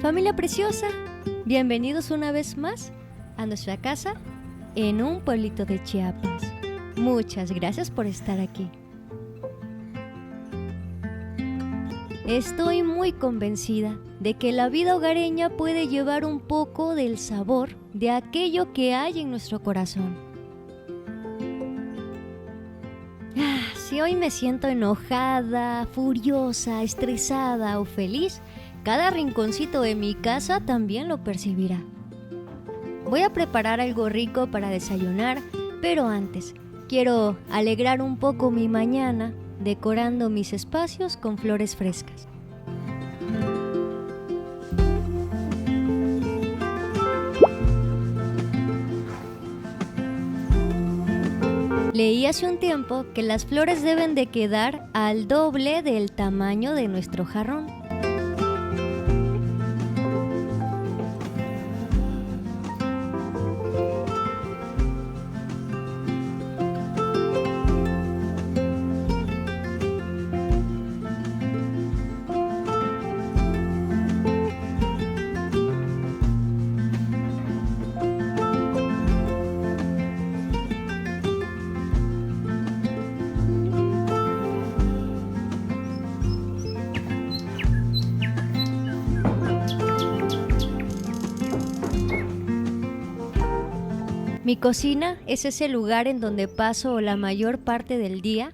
Familia preciosa, bienvenidos una vez más a nuestra casa en un pueblito de Chiapas. Muchas gracias por estar aquí. Estoy muy convencida de que la vida hogareña puede llevar un poco del sabor de aquello que hay en nuestro corazón. Si hoy me siento enojada, furiosa, estresada o feliz, cada rinconcito de mi casa también lo percibirá. Voy a preparar algo rico para desayunar, pero antes quiero alegrar un poco mi mañana decorando mis espacios con flores frescas. Leí hace un tiempo que las flores deben de quedar al doble del tamaño de nuestro jarrón. Mi cocina es ese lugar en donde paso la mayor parte del día,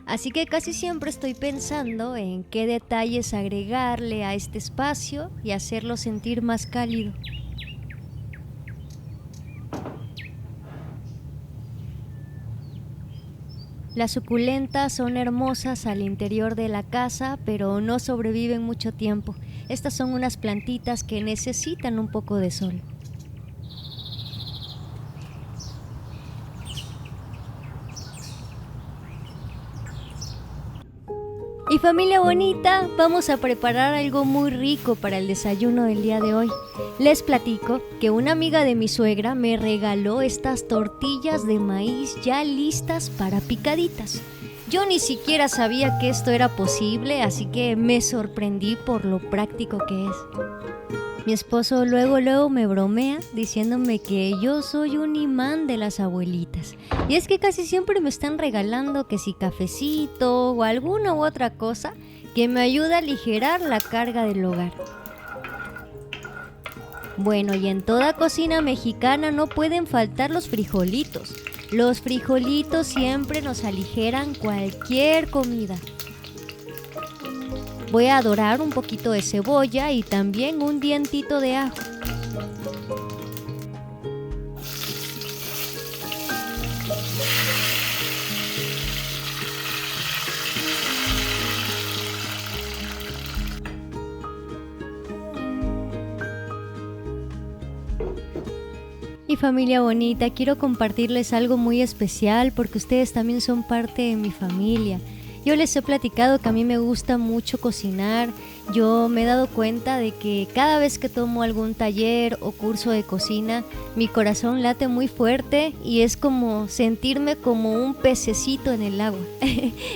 así que casi siempre estoy pensando en qué detalles agregarle a este espacio y hacerlo sentir más cálido. Las suculentas son hermosas al interior de la casa, pero no sobreviven mucho tiempo. Estas son unas plantitas que necesitan un poco de sol. Y familia bonita, vamos a preparar algo muy rico para el desayuno del día de hoy. Les platico que una amiga de mi suegra me regaló estas tortillas de maíz ya listas para picaditas. Yo ni siquiera sabía que esto era posible, así que me sorprendí por lo práctico que es. Mi esposo luego me bromea diciéndome que yo soy un imán de las abuelitas. Y es que casi siempre me están regalando que si cafecito o alguna u otra cosa que me ayuda a aligerar la carga del hogar. Bueno, y en toda cocina mexicana no pueden faltar los frijolitos. Los frijolitos siempre nos aligeran cualquier comida. Voy a dorar un poquito de cebolla y también un dientito de ajo. Y familia bonita, quiero compartirles algo muy especial porque ustedes también son parte de mi familia. Yo les he platicado que a mí me gusta mucho cocinar. Yo me he dado cuenta de que cada vez que tomo algún taller o curso de cocina, mi corazón late muy fuerte y es como sentirme como un pececito en el agua.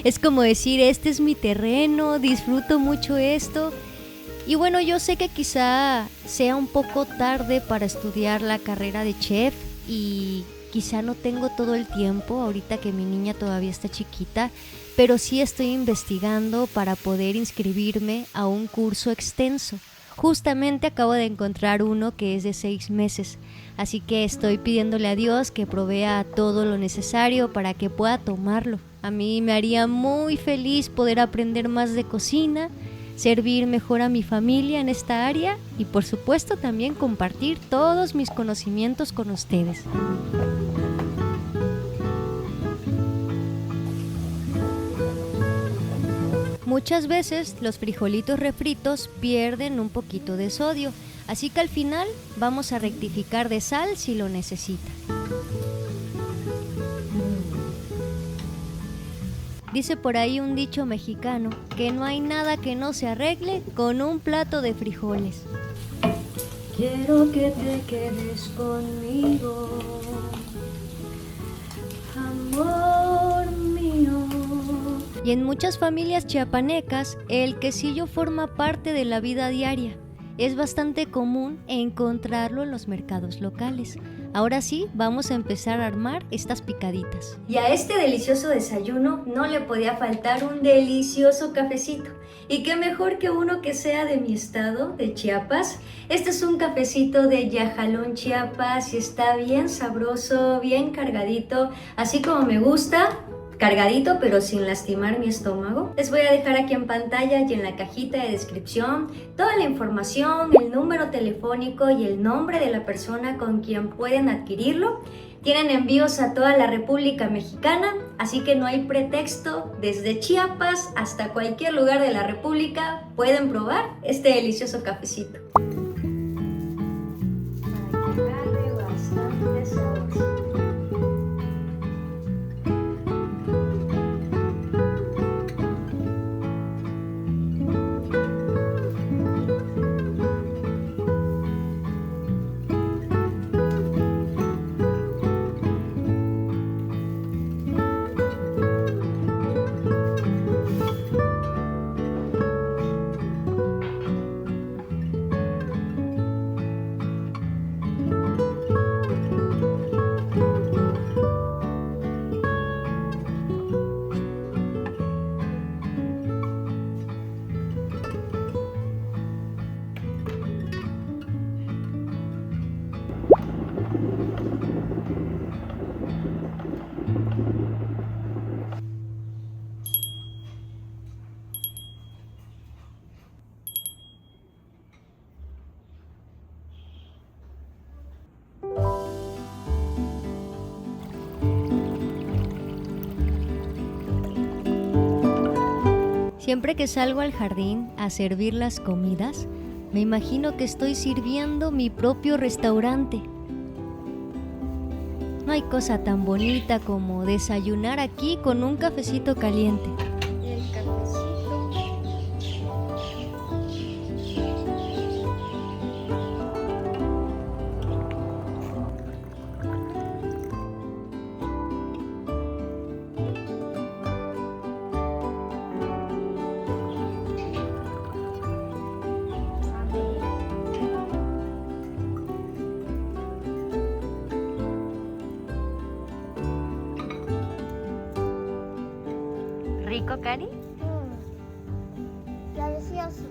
Es como decir, este es mi terreno, disfruto mucho esto. Y bueno, yo sé que quizá sea un poco tarde para estudiar la carrera de chef y quizá no tengo todo el tiempo ahorita que mi niña todavía está chiquita, pero sí estoy investigando para poder inscribirme a un curso extenso. Justamente acabo de encontrar uno que es de 6 meses, así que estoy pidiéndole a Dios que provea todo lo necesario para que pueda tomarlo. A mí me haría muy feliz poder aprender más de cocina, servir mejor a mi familia en esta área y por supuesto también compartir todos mis conocimientos con ustedes. Muchas veces los frijolitos refritos pierden un poquito de sodio, así que al final vamos a rectificar de sal si lo necesita. Dice por ahí un dicho mexicano que no hay nada que no se arregle con un plato de frijoles. Quiero que te quedes conmigo, amor mío. Y en muchas familias chiapanecas, el quesillo forma parte de la vida diaria. es bastante común encontrarlo en los mercados locales. Ahora sí, vamos a empezar a armar estas picaditas. Y a este delicioso desayuno no le podía faltar un delicioso cafecito. Y qué mejor que uno que sea de mi estado, de Chiapas. Este es un cafecito de Yajalón, Chiapas, y está bien sabroso, bien cargadito, así como me gusta. Cargadito pero sin lastimar mi estómago. Les voy a dejar aquí en pantalla y en la cajita de descripción toda la información, el número telefónico y el nombre de la persona con quien pueden adquirirlo. Tienen envíos a toda la República Mexicana, así que no hay pretexto. Desde Chiapas hasta cualquier lugar de la República pueden probar este delicioso cafecito. Para que agarre bastante sabor. Siempre que salgo al jardín a servir las comidas, me imagino que estoy sirviendo mi propio restaurante. No hay cosa tan bonita como desayunar aquí con un cafecito caliente. El cafecito. ¿Rico, Cari? Delicioso.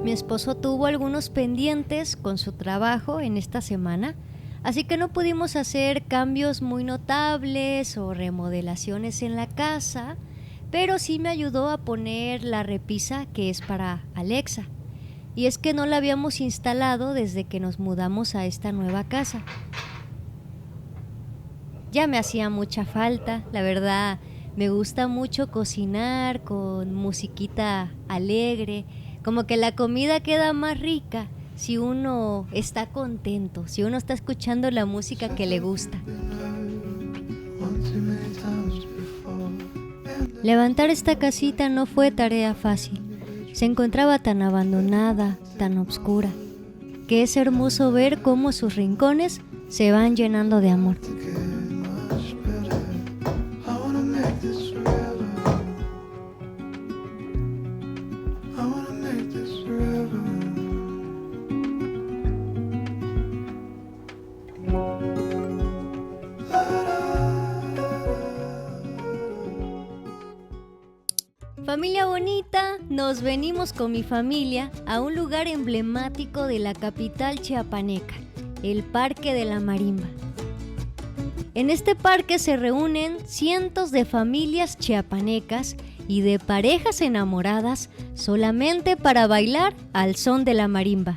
Mi esposo tuvo algunos pendientes con su trabajo en esta semana, así que no pudimos hacer cambios muy notables o remodelaciones en la casa, pero sí me ayudó a poner la repisa que es para Alexa. Y es que no la habíamos instalado desde que nos mudamos a esta nueva casa. Ya me hacía mucha falta, la verdad. Me gusta mucho cocinar con musiquita alegre, como que la comida queda más rica si uno está contento, si uno está escuchando la música que le gusta. Levantar esta casita no fue tarea fácil. Se encontraba tan abandonada, tan oscura, que es hermoso ver cómo sus rincones se van llenando de amor. Familia bonita, nos venimos con mi familia a un lugar emblemático de la capital chiapaneca, el Parque de la Marimba. En este parque se reúnen cientos de familias chiapanecas y de parejas enamoradas solamente para bailar al son de la marimba.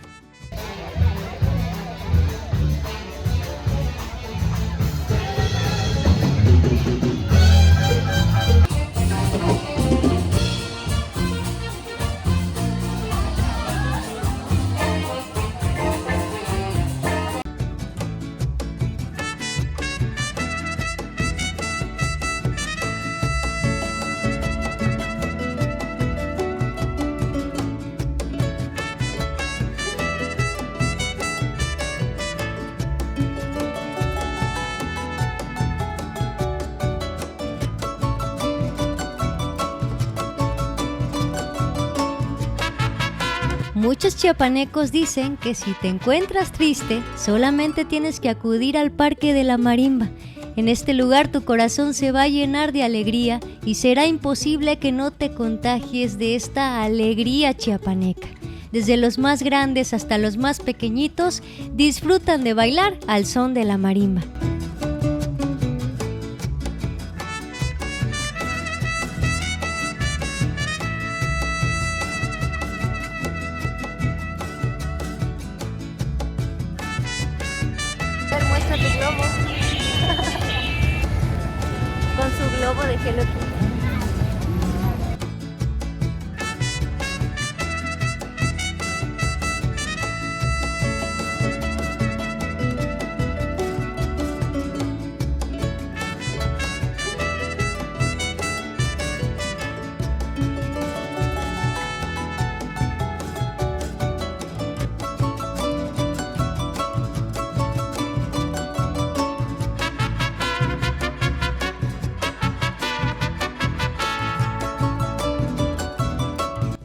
Muchos chiapanecos dicen que si te encuentras triste, solamente tienes que acudir al Parque de la Marimba. En este lugar tu corazón se va a llenar de alegría y será imposible que no te contagies de esta alegría chiapaneca. Desde los más grandes hasta los más pequeñitos disfrutan de bailar al son de la marimba. Muestra tu globo con su globo de Hello Kitty.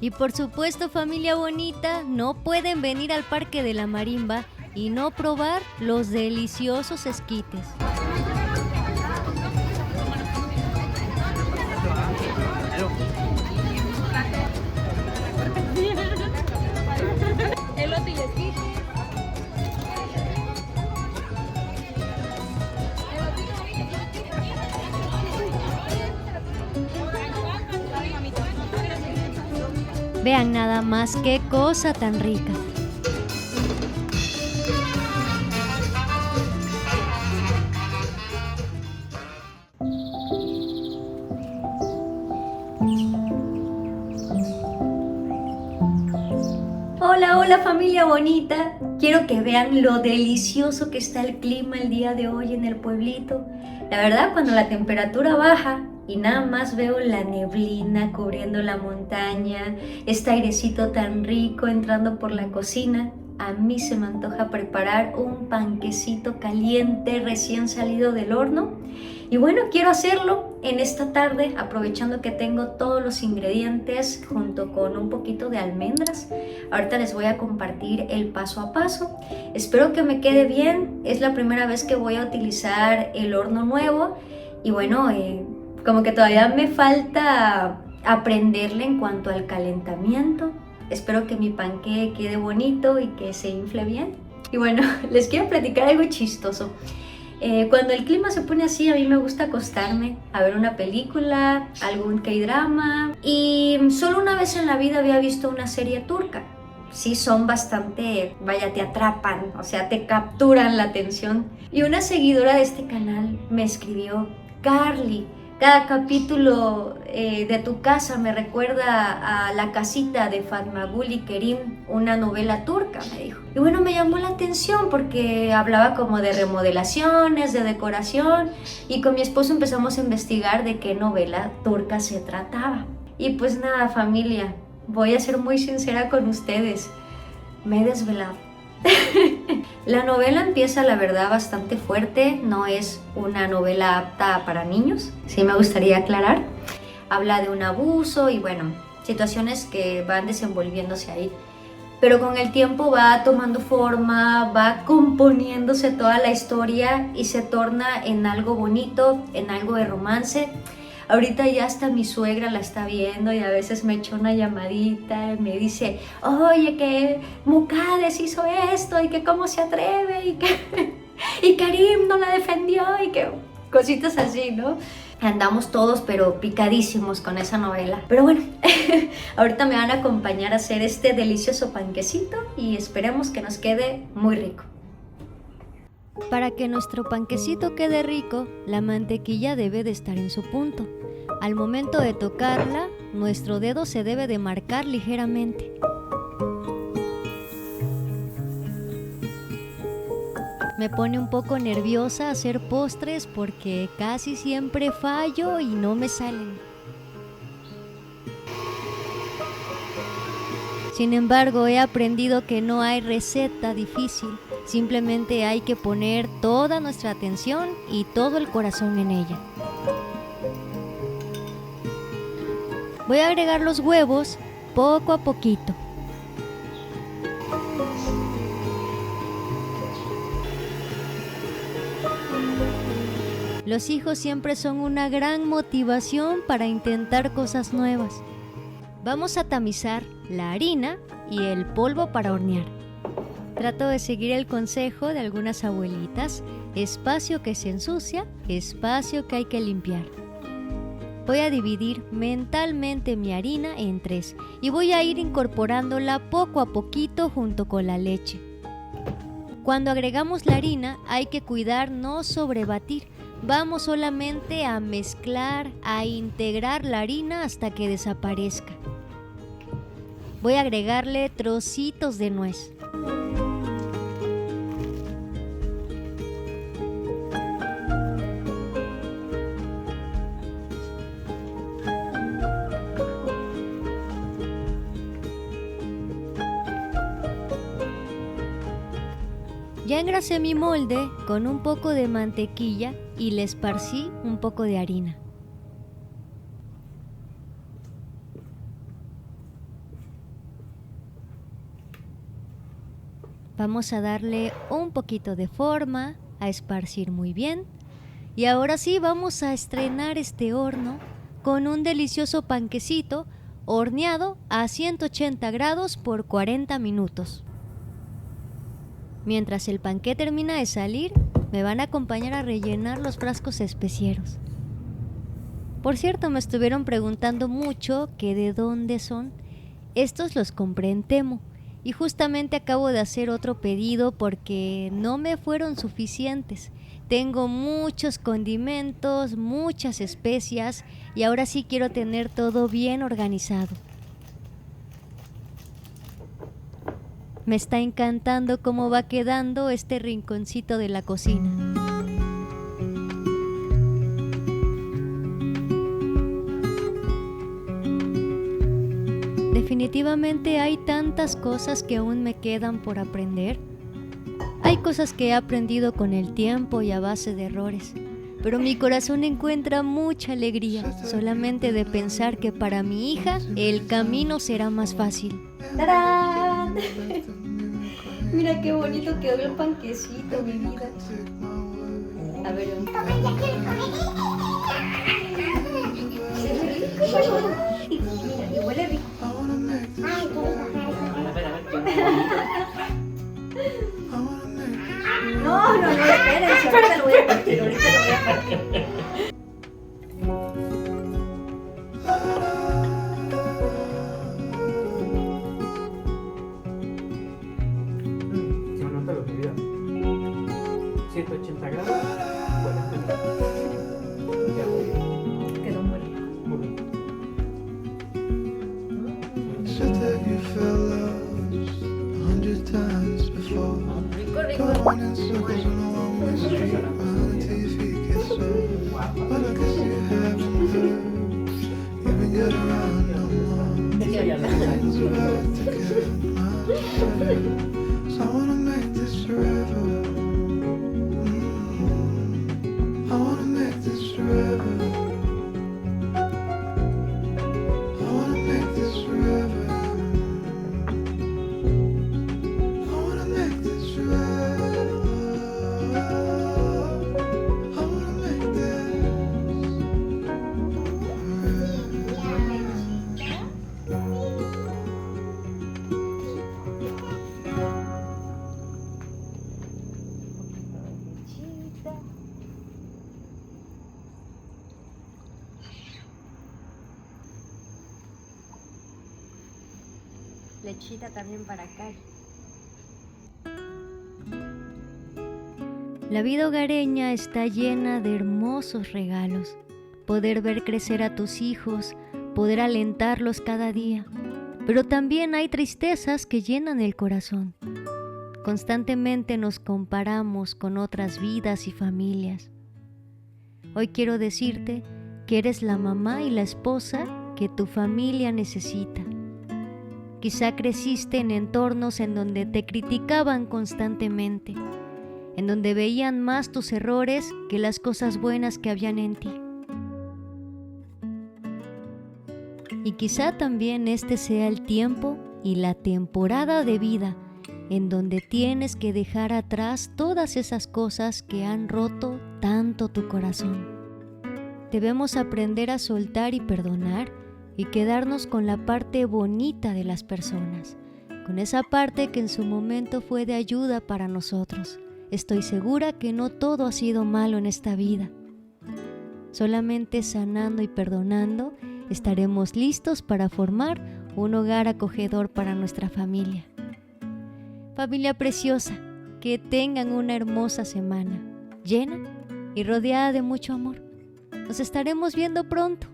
Y por supuesto, familia bonita, no pueden venir al Parque de la Marimba y no probar los deliciosos esquites. Elote y esquite. Vean nada más qué cosa tan rica. Hola, hola familia bonita. Quiero que vean lo delicioso que está el clima el día de hoy en el pueblito. La verdad, cuando la temperatura baja y nada más veo la neblina cubriendo la montaña, este airecito tan rico entrando por la cocina, a mí se me antoja preparar un panquecito caliente recién salido del horno. Y bueno, quiero hacerlo en esta tarde, aprovechando que tengo todos los ingredientes junto con un poquito de almendras. Ahorita les voy a compartir el paso a paso. Espero que me quede bien. Es la primera vez que voy a utilizar el horno nuevo. Y bueno, como que todavía me falta aprenderle en cuanto al calentamiento. Espero que mi panqué quede bonito y que se infle bien. Y bueno, les quiero platicar algo chistoso. Cuando el clima se pone así, a mí me gusta acostarme a ver una película, algún K-drama. Y solo una vez en la vida había visto una serie turca. Sí, son bastante, vaya, te atrapan, o sea, te capturan la atención. Y una seguidora de este canal me escribió: Carly, cada capítulo de tu casa me recuerda a La casita de Fatma Gul y Kerim, una novela turca, me dijo. Y bueno, me llamó la atención porque hablaba como de remodelaciones, de decoración, y con mi esposo empezamos a investigar de qué novela turca se trataba. Y pues nada, familia, voy a ser muy sincera con ustedes, me he desvelado. La novela empieza, la verdad, bastante fuerte. No es una novela apta para niños, sí me gustaría aclarar. Habla de un abuso y bueno, situaciones que van desenvolviéndose ahí. Pero con el tiempo va tomando forma, va componiéndose toda la historia y se torna en algo bonito, en algo de romance. Ahorita ya hasta mi suegra la está viendo y a veces me echa una llamadita y me dice, oye, que Mucades hizo esto y que cómo se atreve y que y Karim no la defendió y que cositas así, ¿no? Andamos todos pero picadísimos con esa novela. Pero bueno, ahorita me van a acompañar a hacer este delicioso panquecito y esperemos que nos quede muy rico. Para que nuestro panquecito quede rico, la mantequilla debe de estar en su punto. Al momento de tocarla, nuestro dedo se debe de marcar ligeramente. Me pone un poco nerviosa hacer postres porque casi siempre fallo y no me salen. Sin embargo, he aprendido que no hay receta difícil, simplemente hay que poner toda nuestra atención y todo el corazón en ella. Voy a agregar los huevos poco a poquito. Los hijos siempre son una gran motivación para intentar cosas nuevas. Vamos a tamizar la harina y el polvo para hornear. Trato de seguir el consejo de algunas abuelitas: espacio que se ensucia, espacio que hay que limpiar. Voy a dividir mentalmente mi harina en 3 y voy a ir incorporándola poco a poquito junto con la leche. Cuando agregamos la harina hay que cuidar no sobrebatir. Vamos solamente a mezclar, a integrar la harina hasta que desaparezca. Voy a agregarle trocitos de nuez. Ya engrasé mi molde con un poco de mantequilla y le esparcí un poco de harina. Vamos a darle un poquito de forma, a esparcir muy bien. Y ahora sí vamos a estrenar este horno con un delicioso panquecito horneado a 180 grados por 40 minutos. Mientras el panqué termina de salir, me van a acompañar a rellenar los frascos especieros. Por cierto, me estuvieron preguntando mucho que de dónde son. Estos los compré en Temu y justamente acabo de hacer otro pedido porque no me fueron suficientes. Tengo muchos condimentos, muchas especias y ahora sí quiero tener todo bien organizado. Me está encantando cómo va quedando este rinconcito de la cocina. Definitivamente hay tantas cosas que aún me quedan por aprender. Hay cosas que he aprendido con el tiempo y a base de errores, pero mi corazón encuentra mucha alegría solamente de pensar que para mi hija el camino será más fácil. ¡Tarán! Mira qué bonito quedó el panquecito, mi vida. A ver, mira, y huele rico. No, espérense, ahorita lo voy a partir, Se me nota lo que vio. 180 grados. Quedó muy rico. Muy bien. Lechita también para acá. La vida hogareña está llena de hermosos regalos. Poder ver crecer a tus hijos, poder alentarlos cada día. Pero también hay tristezas que llenan el corazón. Constantemente nos comparamos con otras vidas y familias. Hoy quiero decirte que eres la mamá y la esposa que tu familia necesita. Quizá creciste en entornos en donde te criticaban constantemente, en donde veían más tus errores que las cosas buenas que habían en ti. Y quizá también este sea el tiempo y la temporada de vida en donde tienes que dejar atrás todas esas cosas que han roto tanto tu corazón. Debemos aprender a soltar y perdonar y quedarnos con la parte bonita de las personas, con esa parte que en su momento fue de ayuda para nosotros. Estoy segura que no todo ha sido malo en esta vida. Solamente sanando y perdonando estaremos listos para formar un hogar acogedor para nuestra familia. Familia preciosa, que tengan una hermosa semana, llena y rodeada de mucho amor. Nos estaremos viendo pronto.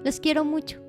Los quiero mucho.